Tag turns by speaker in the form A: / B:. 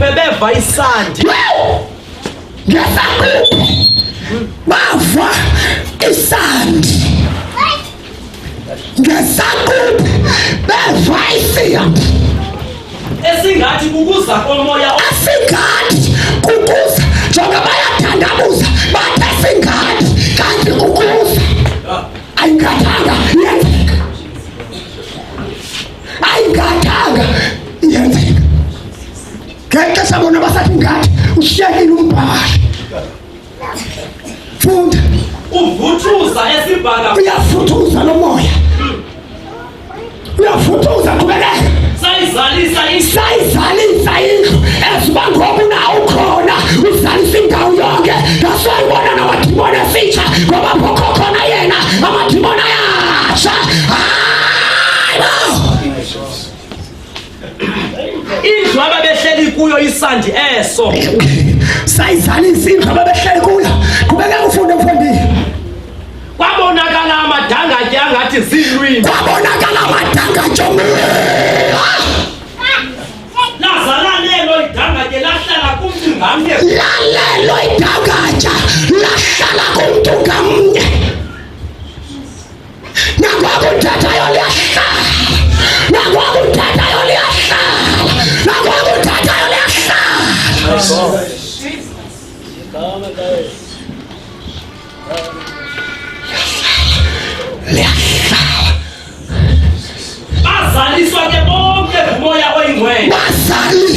A: bebeva isandi.
B: Ngesakuphi bava isandi. Ngesakuphi beva isandi.
A: Esingathi kukuza komoya.
B: Esingathi kukuza njengoba bayathandabuza bathi esingathi kanti kukuza. Ayingathanga yenzeka. Ayingathanga yenzeka. Ngeke sabona basathi ngathi ushiyekile umbhali. Funda.
A: Uvuthuza esibhaka.
B: Uyafuthuza lo moya. Uyafuthuza qhubekela. Sayizalisa indlu esibangoba nawo khona uzalisa indawo yonke nasayibona namadimoni esitsha ngoba ngokho khona yena amadimoni ayasha.
A: Indlu ababehleli kuyo isandi eso.
B: Sayizalisa indlu ababehleli kuyo. Qhubekela ufunde mfundisi.
A: Kwabonakala amadanga angathi zilwini.
B: Kwabonakala amadanga jomile.
A: Lalelo idanga ke lahlala kumntu ngamnye.
B: Lalelo idanga lahlala kumntu ngamnye. Nakwakuthatha yoliyahlala. Nakwakuthatha yoliyahlala. Nakwakuthatha yoliyahlala. Liyahlala.
A: Bazaliswa ke bonke umoya oyingcwele.
B: Bazaliswa